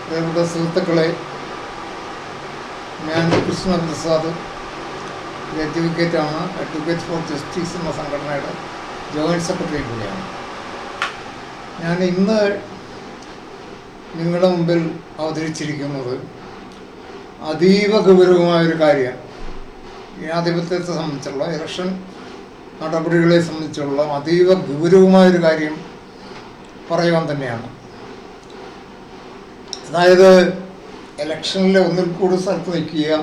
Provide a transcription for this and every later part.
പ്രിയപ്പെട്ട സുഹൃത്തുക്കളെ, ഞാൻ കൃഷ്ണപ്രസാദ്, അഡ്വക്കേറ്റാണ്. അഡ്വക്കേറ്റ് ഫോർ ജസ്റ്റിസ് എന്ന സംഘടനയുടെ ജോയിൻറ്റ് സെക്രട്ടറിയും കൂടിയാണ്. ഞാൻ ഇന്ന് നിങ്ങളുടെ മുമ്പിൽ അവതരിച്ചിരിക്കുന്നത് അതീവ ഗൗരവമായൊരു കാര്യം, ജനാധിപത്യത്തെ സംബന്ധിച്ചുള്ള ഇലക്ഷൻ നടപടികളെ സംബന്ധിച്ചുള്ള അതീവ ഗൗരവമായൊരു കാര്യം പറയുവാൻ തന്നെയാണ്. അതായത് ഇലക്ഷനിൽ ഒന്നിൽ കൂടുതൽ സ്ഥലത്ത് നിൽക്കുക,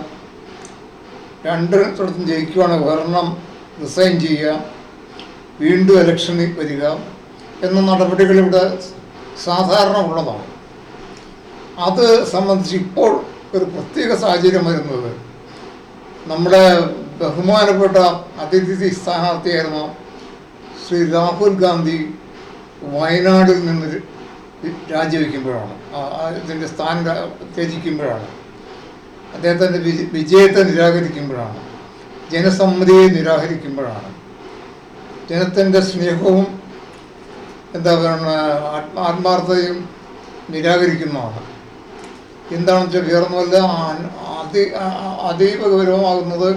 രണ്ട് സ്ഥലത്തും ജയിക്കുകയാണെങ്കിൽ ഒരെണ്ണം റിസൈൻ ചെയ്യുക, വീണ്ടും ഇലക്ഷനിൽ വരിക എന്ന നടപടികൾ ഇവിടെ സാധാരണ ഉള്ളതാണ്. അത് സംബന്ധിച്ച് ഇപ്പോൾ ഒരു പ്രത്യേക സാഹചര്യം വരുന്നത്, നമ്മുടെ ബഹുമാനപ്പെട്ട അതിഥി സ്ഥാനാർത്ഥിയായിരുന്ന ശ്രീ രാഹുൽ ഗാന്ധി വയനാടിൽ നിന്ന് രാജിവെക്കുമ്പോഴാണ്, ഇതിൻ്റെ സ്ഥാനം ത്യജിക്കുമ്പോഴാണ്, അദ്ദേഹത്തിൻ്റെ വിജയത്തെ നിരാകരിക്കുമ്പോഴാണ്, ജനസമ്മതിയെ നിരാകരിക്കുമ്പോഴാണ്, ജനത്തിൻ്റെ സ്നേഹവും എന്താ പറയുക ആത്മാർത്ഥതയും നിരാകരിക്കുന്നതാണ്. എന്താണെന്ന് വെച്ചാൽ വേറൊന്നുമല്ല, അതീവ ഗൗരവമാകുന്നത്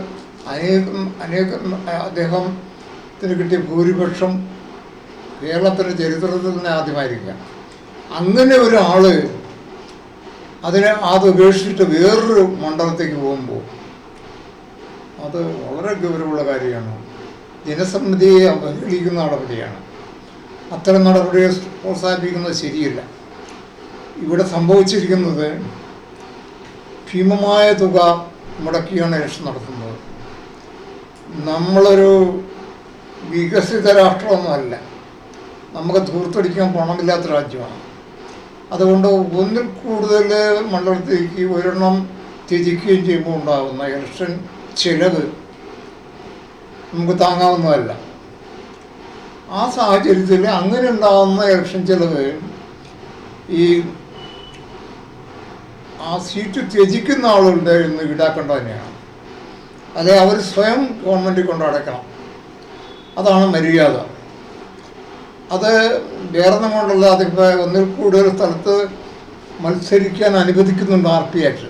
അനേകം അദ്ദേഹത്തിന് കിട്ടിയ ഭൂരിപക്ഷം കേരളത്തിൻ്റെ ചരിത്രത്തിൽ തന്നെ ആദ്യമായിരിക്കാം. അങ്ങനെ ഒരാൾ അത് ഉപേക്ഷിച്ചിട്ട് വേറൊരു മണ്ഡലത്തേക്ക് പോകുമ്പോൾ അത് വളരെ ഗൗരവമുള്ള കാര്യമാണ്. ജനസമ്മതിയെ അവഹേളിക്കുന്ന നടപടിയാണ്. അത്തരം നടപടിയെ പ്രോത്സാഹിപ്പിക്കുന്നത് ശരിയല്ല. ഇവിടെ സംഭവിച്ചിരിക്കുന്നത് ഭീമമായ തുക മുടക്കിയാണ് ഇലക്ഷൻ നടത്തുന്നത്. നമ്മളൊരു വികസിത രാഷ്ട്രമൊന്നുമല്ല, നമുക്ക് ധൂർത്തടിക്കാൻ പണമില്ലാത്ത രാജ്യമാണ്. അതുകൊണ്ട് ഒന്നിൽ കൂടുതൽ മണ്ഡലത്തേക്ക് ഒരെണ്ണം ത്യജിക്കുകയും ചെയ്യുമ്പോൾ ഉണ്ടാകുന്ന ഇലക്ഷൻ ചിലവ് നമുക്ക് താങ്ങാവുന്നതല്ല. ആ സാഹചര്യത്തിൽ അങ്ങനെ ഉണ്ടാകുന്ന ഇലക്ഷൻ ചിലവ് ആ സീറ്റ് ത്യജിക്കുന്ന ആളുകളുടെ ഇന്ന് ഈടാക്കേണ്ടത് തന്നെയാണ്. അല്ലെ അവർ സ്വയം ഗവൺമെൻറ്റിൽ കൊണ്ട് അടയ്ക്കണം. അതാണ് മര്യാദ. അത് വേറൊന്നും കൊണ്ടല്ല, അതിപ്പോൾ ഒന്നിൽ കൂടുതൽ സ്ഥലത്ത് മത്സരിക്കാൻ അനുവദിക്കുന്നുണ്ട് RP ആക്ട്.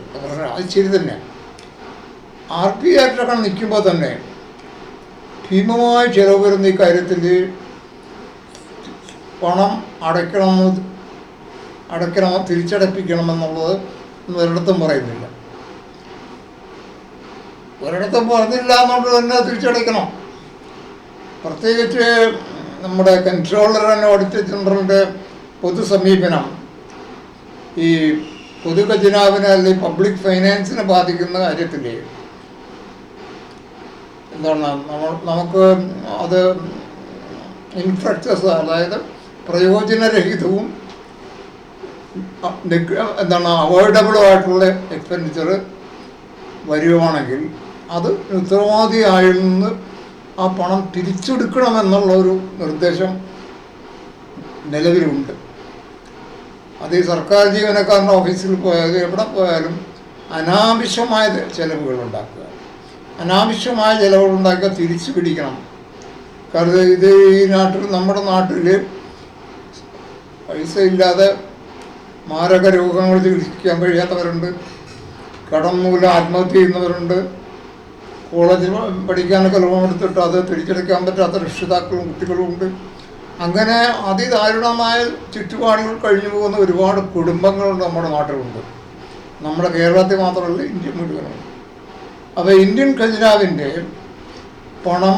അത് ശരി തന്നെ. RP ആക്ടൊക്കെ നിൽക്കുമ്പോൾ തന്നെ ഭീമമായ ചിലവ് വരുന്ന ഈ കാര്യത്തിൽ പണം അടയ്ക്കണമോ തിരിച്ചടപ്പിക്കണമെന്നുള്ളത് ഒരിടത്തും പറയുന്നില്ല. ഒരിടത്തും പറഞ്ഞില്ല എന്നുകൊണ്ട് തന്നെ തിരിച്ചടയ്ക്കണം. പ്രത്യേകിച്ച് നമ്മുടെ കൺട്രോളർ ആൻഡ് ഓഡിറ്റർ ജനറലിൻ്റെ പൊതു സമീപനം ഈ പൊതു ഖജനാവിനെ അല്ലെങ്കിൽ പബ്ലിക് ഫൈനാൻസിനെ ബാധിക്കുന്ന കാര്യത്തിൽ എന്താണ് നമുക്ക് അത് ഇൻഫ്രാസ്ട്രക്ചേഴ്സ്, അതായത് പ്രയോജനരഹിതവും അവോയ്ഡബിളും ആയിട്ടുള്ള എക്സ്പെൻഡിച്ചർ വരുവാണെങ്കിൽ അത് ഉത്തരവാദിയായിൽ നിന്ന് ആ പണം തിരിച്ചെടുക്കണമെന്നുള്ള ഒരു നിർദ്ദേശം നിലവിലുണ്ട്. അത് ഈ സർക്കാർ ജീവനക്കാരൻ്റെ ഓഫീസിൽ പോയാലും എവിടെ പോയാലും അനാവശ്യമായ ചിലവുകളുണ്ടാക്കുക, അനാവശ്യമായ ചിലവുകളുണ്ടാക്കുക തിരിച്ചു പിടിക്കണം. കാരണം ഇത് ഈ നാട്ടിൽ, നമ്മുടെ നാട്ടിൽ പൈസ ഇല്ലാതെ മാരക രോഗങ്ങൾ ചികിത്സിക്കാൻ കഴിയാത്തവരുണ്ട്, കടം മൂലം ആത്മഹത്യ ചെയ്യുന്നവരുണ്ട്, കോളേജിൽ പഠിക്കാനൊക്കെ ലോൺ എടുത്തിട്ട് അത് തിരിച്ചടയ്ക്കാൻ പറ്റാത്ത രക്ഷിതാക്കളും കുട്ടികളും ഉണ്ട്. അങ്ങനെ അതിദാരുണമായ ചുറ്റുപാടുകൾ കഴിഞ്ഞു പോകുന്ന ഒരുപാട് കുടുംബങ്ങളുണ്ട് നമ്മുടെ നാട്ടിലുണ്ട്. നമ്മുടെ കേരളത്തിൽ മാത്രമല്ല, ഇന്ത്യ മുഴുവനുണ്ട്. അപ്പോൾ ഇന്ത്യൻ ഖജനാവിൻ്റെ പണം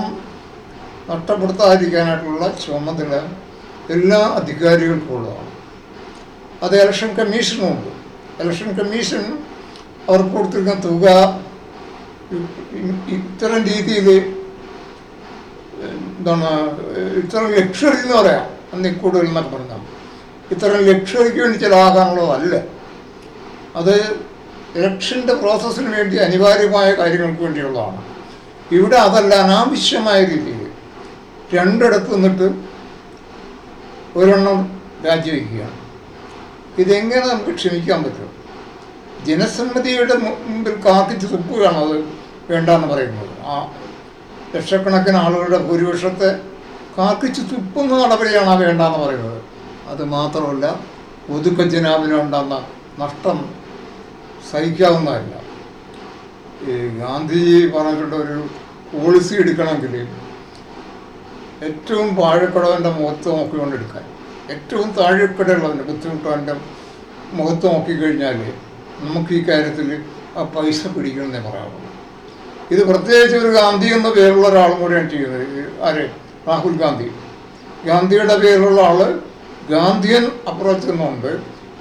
നഷ്ടപ്പെടുത്താതിരിക്കാനായിട്ടുള്ള ചുമതല എല്ലാ അധികാരികൾക്കുള്ളതാണ്. അത് ഇലക്ഷൻ കമ്മീഷനുമുണ്ട്. ഇലക്ഷൻ കമ്മീഷൻ അവർക്ക് കൊടുത്തിരിക്കുന്ന തുക ഇത്തരം രീതിയിൽ ഇത്തരം ലക്ഷറി എന്ന് പറയാം, അന്നീ കൂടുതൽ എന്നൊക്കെ പറഞ്ഞാൽ ഇത്തരം ലക്ഷറിക്ക് വേണ്ടി ചിലവാക്കാനുള്ളതല്ല. അത് ഇലക്ഷൻ്റെ പ്രോസസ്സിന് വേണ്ടി അനിവാര്യമായ കാര്യങ്ങൾക്ക് വേണ്ടിയുള്ളതാണ്. ഇവിടെ അതല്ല, അനാവശ്യമായ രീതിയിൽ രണ്ടിടത്ത് നിന്നിട്ട് ഒരെണ്ണം രാജിവെക്കുകയാണ്. ഇതെങ്ങനെ നമുക്ക് ക്ഷമിക്കാൻ പറ്റും? ജനസമ്മതിയുടെ മുമ്പിൽ കാത്തിച്ച് തുപ്പുകയാണ് അത് വേണ്ടെന്ന് പറയുന്നത്. ആ ലക്ഷക്കണക്കിന് ആളുകളുടെ ഭൂരിപക്ഷത്തെ കാക്കിച്ച് തുപ്പുന്ന നടപടിയാണ് വേണ്ടെന്ന് പറയുന്നത്. അത് മാത്രമല്ല, പൊതുഖജനാവിനുണ്ടാകുന്ന നഷ്ടം സഹിക്കാവുന്നതല്ല. ഈ ഗാന്ധിജി പറഞ്ഞിട്ടുണ്ട്, ഒരു പോളിസി എടുക്കണമെങ്കിൽ ഏറ്റവും താഴെക്കടവൻ്റെ മുഖത്ത് നോക്കിക്കൊണ്ടെടുക്കാൻ, ഏറ്റവും താഴെക്കടയുള്ളവൻ്റെ ബുദ്ധിമുട്ടവൻ്റെ മുഖത്ത് നോക്കിക്കഴിഞ്ഞാൽ നമുക്ക് ഈ കാര്യത്തിൽ ആ പൈസ പിടിക്കണമെന്നേ പറയാവുള്ളൂ. ഇത് പ്രത്യേകിച്ച് ഒരു ഗാന്ധി എന്ന പേരുള്ള ഒരാളും കൂടെയാണ് ചെയ്യുന്നത്. ആര്? രാഹുൽ ഗാന്ധി. ഗാന്ധിയുടെ പേരുള്ള ആൾ ഗാന്ധിയൻ അപ്രോച്ച് എന്നുകൊണ്ട്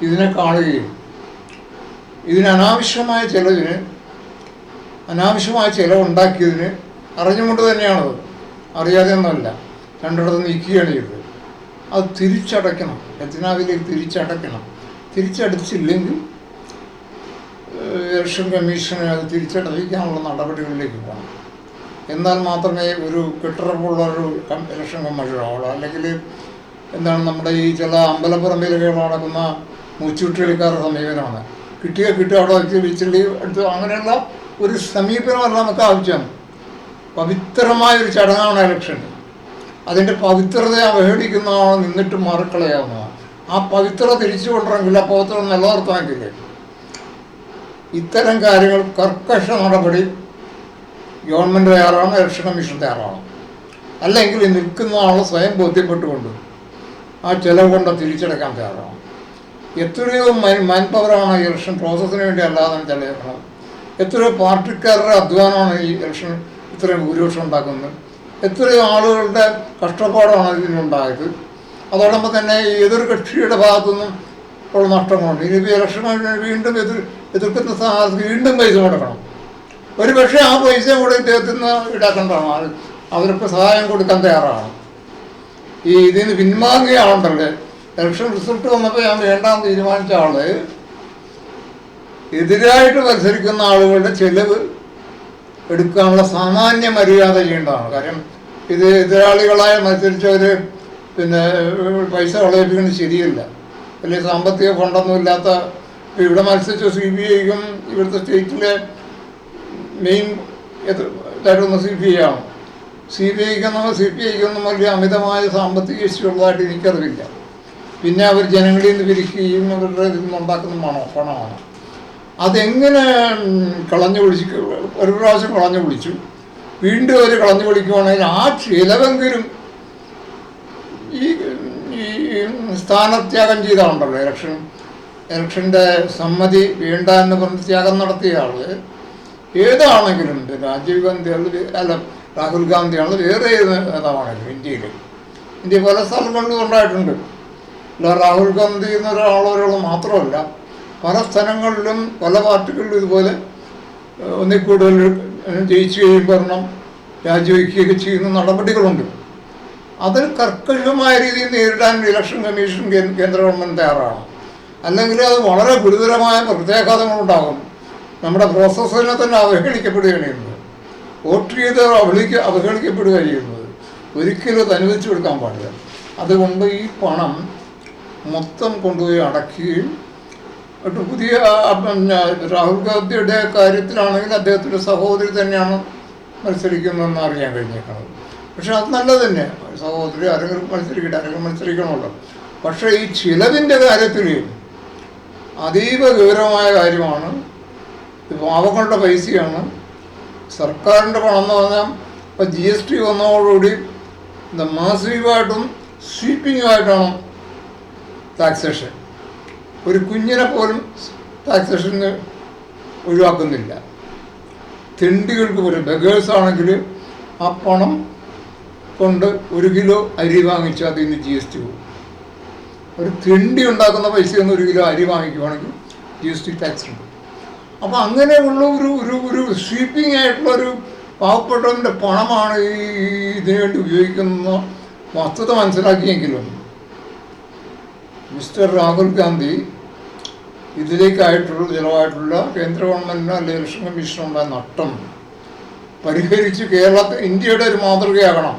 ഇതിനെ കാണുകയും ഇതിന് അനാവശ്യമായ ചിലവുണ്ടാക്കിയതിന് അറിഞ്ഞുകൊണ്ട് തന്നെയാണത്, അറിയാതെ ഒന്നുമല്ല, രണ്ടിടത്ത് നീക്കുകയാണ് ചെയ്തത്. അത് തിരിച്ചടയ്ക്കണം, ഖജനാവിലേക്ക് തിരിച്ചടച്ചില്ലെങ്കിൽ ഇലക്ഷൻ കമ്മീഷന് അത് തിരിച്ചടയ്ക്കാനുള്ള നടപടികളിലേക്ക് പോകണം. എന്നാൽ മാത്രമേ ഒരു കെട്ടുറപ്പുള്ളൊരു ഇലക്ഷൻ കമ്മീഷൻ ആവുള്ളൂ. അല്ലെങ്കിൽ എന്താണ്, നമ്മുടെ ഈ ചില അമ്പലപ്പുറമ്പിലൊക്കെ നടക്കുന്ന മുച്ചുട്ടികളിക്കാരുടെ സമീപനമാണ്. കിട്ടിയ അവിടെ വെച്ചിട്ട് എടുത്ത് അങ്ങനെയുള്ള ഒരു സമീപനമല്ല നമുക്ക് ആവശ്യം. പവിത്രമായൊരു ചടങ്ങാണ് ഇലക്ഷൻ. അതിൻ്റെ പവിത്രതയെ അവഹേളിക്കുന്നതാണ്, നിന്നിട്ട് മാറിക്കളയാവുന്നതാണ്. ആ പവിത്രത തിരിച്ചു കൊണ്ടുവരണമെങ്കിൽ, ആ പവിത്രത നിലനിർത്തണമെങ്കിൽ ഇത്തരം കാര്യങ്ങൾ കർക്കശ നടപടി ഗവൺമെൻറ് തയ്യാറാണ്, ഇലക്ഷൻ കമ്മീഷൻ തയ്യാറാണ്. അല്ലെങ്കിൽ നിൽക്കുന്ന ആൾ സ്വയം ബോധ്യപ്പെട്ടുകൊണ്ട് ആ ചിലവ് കൊണ്ട് തിരിച്ചടക്കാൻ തയ്യാറാണ്. എത്രയോ മാൻ പവറാണ് ഇലക്ഷൻ പ്രോസസ്സിന് വേണ്ടി അല്ലാതെ ചെലവഴിക്കണം. എത്രയോ പാർട്ടിക്കാരുടെ അധ്വാനമാണ് ഈ ഇലക്ഷൻ ഇത്രയും ഭൂരിപക്ഷം ഉണ്ടാക്കുന്നത്. എത്രയോ ആളുകളുടെ കഷ്ടപ്പാടാണ് ഇതിനുണ്ടായത്. അതോടൊപ്പം തന്നെ ഏതൊരു കക്ഷിയുടെ ഭാഗത്തുനിന്നും ഉള്ള നഷ്ടങ്ങളുണ്ട്. ഇനിയിപ്പോൾ ഇലക്ഷൻ വീണ്ടും എതിർക്കുന്ന സ്ഥാനത്ത് വീണ്ടും പൈസ കൊടുക്കണം. ഒരു പക്ഷേ ആ പൈസയും കൂടെ ഇദ്ദേഹത്തിൽ നിന്ന് ഈടാക്കേണ്ടതാണ്. അവർക്ക് സഹായം കൊടുക്കാൻ തയ്യാറാണ്. ഇതിൽ നിന്ന് പിൻവാങ്ങിയ ആളുണ്ടല്ലേ, ഇലക്ഷൻ റിസൾട്ട് വന്നപ്പോൾ ഞാൻ വേണ്ടാന്ന് തീരുമാനിച്ച ആള് എതിരായിട്ട് മത്സരിക്കുന്ന ആളുകളുടെ ചെലവ് എടുക്കാനുള്ള സാമാന്യ മര്യാദ ചെയ്യേണ്ടതാണ്. കാര്യം ഇത് എതിരാളികളായി മത്സരിച്ചവർ പൈസ കളയിപ്പിക്കുന്നത് ശരിയല്ല. വലിയ സാമ്പത്തിക ഫണ്ടൊന്നും ഇല്ലാത്ത ഇവിടെ മത്സരിച്ച CBIക്കും ഇവിടുത്തെ സ്റ്റേറ്റിലെ മെയിൻ ഇതായിട്ടൊന്ന് CBI ആണ്. CPIക്കൊന്നും വലിയ അമിതമായ സാമ്പത്തിക ശേഷിയുള്ളതായിട്ട് എനിക്കറിവില്ല. പിന്നെ അവർ ജനങ്ങളിൽ നിന്ന് പിരിക്കുകയും അവരുടെ ഇതിൽ നിന്നുണ്ടാക്കുന്ന പണമാണ്. അതെങ്ങനെ കളഞ്ഞു പിടിച്ച്, ഒരു പ്രാവശ്യം കളഞ്ഞു പിടിച്ചു, വീണ്ടും അവർ കളഞ്ഞു പിടിക്കുവാണെങ്കിൽ ആ ചിലവെങ്കിലും ഈ സ്ഥാനത്യാഗം ചെയ്താണല്ലോ. ഇലക്ഷൻ്റെ സമ്മതി വേണ്ട എന്ന് പറഞ്ഞ് ത്യാഗം നടത്തിയ ആൾ ഏതാണെങ്കിലും, രാജീവ് ഗാന്ധി രാഹുൽ ഗാന്ധിയാണ്, വേറെ ഏത് നേതാവാണെങ്കിലും ഇന്ത്യ പല സ്ഥലങ്ങളിലും ഉണ്ടായിട്ടുണ്ട്. അല്ല രാഹുൽ ഗാന്ധി എന്നൊരാളൊരാൾ മാത്രമല്ല, പല സ്ഥലങ്ങളിലും പല പാർട്ടികളിലും ഇതുപോലെ ഒന്നിൽ കൂടുതൽ ജയിച്ചു കഴിയുമ്പോൾ രാജിവെക്കുകയൊക്കെ ചെയ്യുന്ന നടപടികളുണ്ട്. അത് കർക്കശമായ രീതിയിൽ നേരിടാൻ ഇലക്ഷൻ കമ്മീഷൻ കേന്ദ്ര ഗവൺമെൻറ് തയ്യാറാണ്. അല്ലെങ്കിൽ അത് വളരെ ഗുരുതരമായ പ്രത്യാഘാതങ്ങളുണ്ടാകും. നമ്മുടെ പ്രോസസ്സിനെ തന്നെ അവഹേളിക്കപ്പെടുകയാണ് ചെയ്യുന്നത്. വോട്ട് ചെയ്ത് അവഹേളിക്കപ്പെടുകയാണ് ചെയ്യുന്നത്. ഒരിക്കലും അത് അനുവദിച്ചു കൊടുക്കാൻ പാടില്ല. അതുകൊണ്ട് ഈ പണം മൊത്തം കൊണ്ടുപോയി അടയ്ക്കുകയും പുതിയ രാഹുൽ ഗാന്ധിയുടെ കാര്യത്തിലാണെങ്കിൽ അദ്ദേഹത്തിൻ്റെ സഹോദരി തന്നെയാണ് മത്സരിക്കുന്നതെന്ന് അറിയാൻ കഴിഞ്ഞേക്കുന്നത്. പക്ഷെ അത് നല്ലത് തന്നെ, സഹോദരി ആരെങ്കിലും മത്സരിക്കണമല്ലോ. പക്ഷേ ഈ ചിലവിൻ്റെ കാര്യത്തിൽ അതീവ ഗൗരവമായ കാര്യമാണ്. ഇത് പാവങ്ങളുടെ പൈസയാണ്, സർക്കാരിൻ്റെ പണം എന്ന് പറഞ്ഞാൽ. ഇപ്പോൾ GST വന്നതോടുകൂടി മാസീവായിട്ടും സ്വീപ്പിങ്ങുമായിട്ടാണ് ടാക്സേഷൻ. ഒരു കുഞ്ഞിനെ പോലും ടാക്സേഷന് ഒഴിവാക്കുന്നില്ല. തെണ്ടികൾക്ക് പോലും, ബഗേഴ്സാണെങ്കിൽ ആ പണം കൊണ്ട് 1 കിലോ അരി വാങ്ങിച്ചാൽ അതിന് GST പോകും. ഒരു തെണ്ടി ഉണ്ടാക്കുന്ന പൈസയിൽ 1 കിലോ അരി വാങ്ങിക്കുവാണെങ്കിൽ GST ടാക്സ് ഉണ്ട്. അപ്പോൾ അങ്ങനെയുള്ള ഒരു സ്വീപ്പിംഗ് ആയിട്ടുള്ളൊരു പാവപ്പെട്ടവൻ്റെ പണമാണ് ഇതിനു വേണ്ടി ഉപയോഗിക്കുന്ന വസ്തുത മനസ്സിലാക്കിയെങ്കിലും മിസ്റ്റർ രാഹുൽ ഗാന്ധി ചിലവായിട്ടുള്ള കേന്ദ്ര ഗവൺമെൻറ്റിനോ അല്ലെങ്കിൽ ഇലക്ഷൻ കമ്മീഷനുണ്ടായ നഷ്ടം പരിഹരിച്ച് ഇന്ത്യയുടെ ഒരു മാതൃകയാകണം.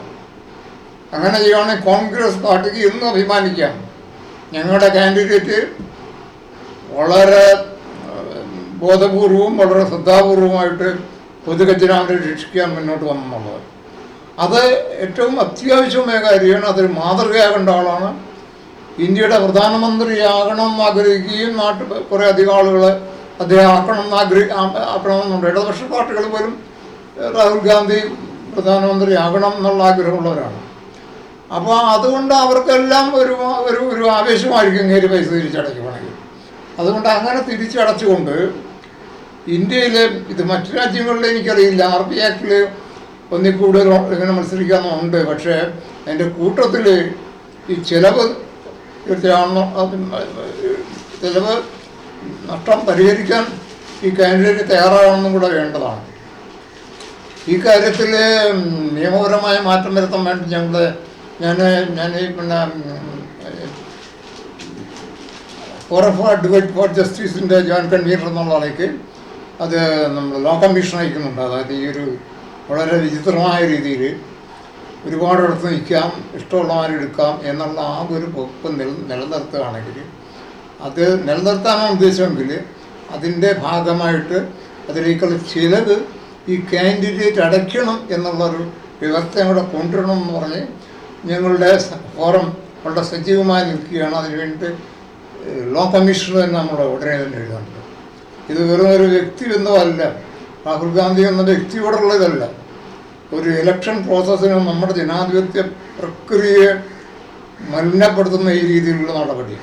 അങ്ങനെ ചെയ്യുകയാണെങ്കിൽ കോൺഗ്രസ് പാർട്ടിക്ക് എന്നും അഭിമാനിക്കാം. ഞങ്ങളുടെ കാൻഡിഡേറ്റ് വളരെ ബോധപൂർവവും വളരെ ശ്രദ്ധാപൂർവമായിട്ട് പൊതുഖജനാവിനെ രക്ഷിക്കാൻ മുന്നോട്ട് വന്നെന്നുള്ളത് അത് ഏറ്റവും അത്യാവശ്യമായ കാര്യമാണ്. അതൊരു മാതൃകയാകേണ്ട ആളാണ്. ഇന്ത്യയുടെ പ്രധാനമന്ത്രിയാകണം എന്ന് ആഗ്രഹിക്കുകയും നാട്ടിൽ കുറേ അധികം ആളുകൾ അദ്ദേഹം ആക്കണമെന്നുണ്ട്. ഇടതുപക്ഷ പാർട്ടികൾ പോലും രാഹുൽ ഗാന്ധി പ്രധാനമന്ത്രിയാകണം എന്നുള്ള ആഗ്രഹമുള്ളവരാണ്. അപ്പോൾ അതുകൊണ്ട് അവർക്കെല്ലാം ഒരു ആവേശമായിരിക്കും ഇങ്ങനെ പൈസ തിരിച്ചടയ്ക്കുകയാണെങ്കിൽ. അതുകൊണ്ട് അങ്ങനെ തിരിച്ചടച്ചുകൊണ്ട് ഇന്ത്യയിൽ ഇത് മറ്റു രാജ്യങ്ങളിൽ എനിക്കറിയില്ല, RP ആക്ടിൽ ഒന്നിൽ കൂടുതൽ ഇങ്ങനെ മത്സരിക്കാമെന്നുണ്ട്. പക്ഷേ അതിൻ്റെ കൂട്ടത്തിൽ ഈ ചിലവ് ചിലവ് നഷ്ടം പരിഹരിക്കാൻ ഈ കാൻഡിഡേറ്റ് തയ്യാറാകണമെന്നും കൂടെ വേണ്ടതാണ്. ഈ കാര്യത്തിൽ നിയമപരമായ മാറ്റം വരുത്താൻ വേണ്ടി ഞാൻ പിന്നെ ഫോറം ഫോർ അഡ്വക്കേറ്റ് ഫോർ ജസ്റ്റിസിൻ്റെ ജോയിൻറ്റ് കൺവീനർ എന്നുള്ള ആളേക്ക് അത് നമ്മൾ ലോ കമ്മീഷൻ അയക്കുന്നുണ്ട്. അതായത് ഈ ഒരു വളരെ വിചിത്രമായ രീതിയിൽ ഒരുപാടിടത്ത് നിൽക്കാം, ഇഷ്ടമുള്ളവരെടുക്കാം എന്നുള്ള ആ ഒരു വകുപ്പ് നിലനിർത്തുകയാണെങ്കിൽ, അത് നിലനിർത്താനാണ് ഉദ്ദേശമെങ്കിൽ അതിൻ്റെ ഭാഗമായിട്ട് അതിലേക്കുള്ള ചിലവ് ഈ കാൻഡിഡേറ്റ് അടയ്ക്കണം എന്നുള്ളൊരു വ്യവസ്ഥയും കൂടെ കൊണ്ടുവരണം എന്ന് പറഞ്ഞ് ഞങ്ങളുടെ ഫോറം വളരെ സജീവമായി നിൽക്കുകയാണ്. അതിനുവേണ്ടി ലോ കമ്മീഷണർ തന്നെ നമ്മൾ ഉടനെ തന്നെ എഴുതുന്നുണ്ട്. ഇത് വെറും ഒരു വ്യക്തി ബന്ധമല്ല, രാഹുൽ ഗാന്ധി എന്ന വ്യക്തിയോടുള്ളതല്ല, ഒരു ഇലക്ഷൻ പ്രോസസ്സിന് നമ്മുടെ ജനാധിപത്യ പ്രക്രിയയെ മലിനപ്പെടുത്തുന്ന ഈ രീതിയിലുള്ള നടപടി,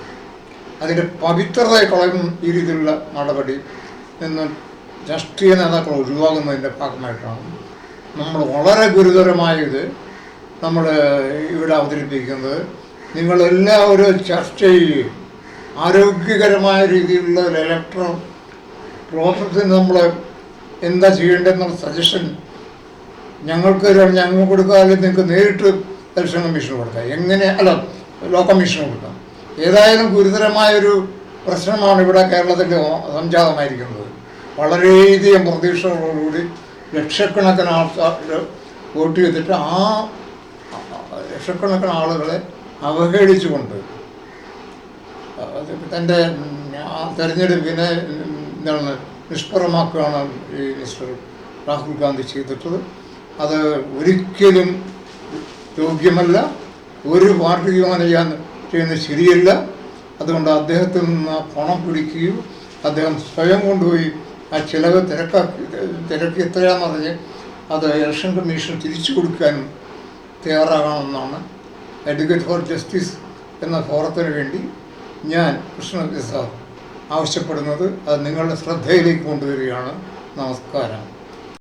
അതിൻ്റെ പവിത്രതയെ കളയുന്ന ഈ രീതിയിലുള്ള നടപടി നിന്ന് രാഷ്ട്രീയ നേതാക്കൾ ഒഴിവാകുന്നതിൻ്റെ ഭാഗമായിട്ടാണ് നമ്മൾ വളരെ ഗുരുതരമായ ഇത് നമ്മൾ ഇവിടെ അവതരിപ്പിക്കുന്നത്. നിങ്ങളെല്ലാവരും ചർച്ച ചെയ്യുകയും ആരോഗ്യകരമായ രീതിയിലുള്ള ഒരു ഇലക്ട്രൽ പ്രോസസ്സിന് നമ്മൾ എന്താ ചെയ്യേണ്ടതെന്നുള്ള സജഷൻ ഞങ്ങൾ കൊടുക്കുക, അല്ലെങ്കിൽ നിങ്ങൾക്ക് നേരിട്ട് ഇലക്ഷൻ കമ്മീഷന് കൊടുക്കാം, ലോ കമ്മീഷന് കൊടുക്കാം. ഏതായാലും ഗുരുതരമായൊരു പ്രശ്നമാണ് ഇവിടെ കേരളത്തിൽ സംജാതമായിരിക്കുന്നത്. വളരെയധികം പ്രതീക്ഷകളോടുകൂടി ലക്ഷക്കണക്കിന് ആൾക്കാർ വോട്ട് ചെയ്തിട്ട് ആ ലക്ഷക്കണക്കിന് ആളുകളെ അവഹേളിച്ചുകൊണ്ട് തൻ്റെ തെരഞ്ഞെടുപ്പിനെ നിഷ്പ്രഭമാക്കുകയാണ് ഈ മിസ്റ്റർ രാഹുൽ ഗാന്ധി ചെയ്തിട്ടത്. അത് ഒരിക്കലും യോഗ്യമല്ല, ഒരു പാർട്ടിയും അങ്ങനെ ചെയ്യുന്നത് ശരിയല്ല. അതുകൊണ്ട് അദ്ദേഹത്തിൽ നിന്ന് പണം പിടിക്കുകയും അദ്ദേഹം സ്വയം കൊണ്ടുപോയി ആ ചിലവ് തിരക്ക് എത്രയാണെന്ന് പറഞ്ഞ് അത് ഇലക്ഷൻ കമ്മീഷൻ തിരിച്ചു കൊടുക്കാനും തയ്യാറാകണമെന്നാണ് അഡ്വക്കേറ്റ് ഫോർ ജസ്റ്റിസ് എന്ന ഫോറത്തിന് വേണ്ടി ഞാൻ കൃഷ്ണപ്രസാദ് ആവശ്യപ്പെടുന്നത്. അത് നിങ്ങളുടെ ശ്രദ്ധയിലേക്ക് കൊണ്ടുവരികയാണ്. നമസ്കാരം.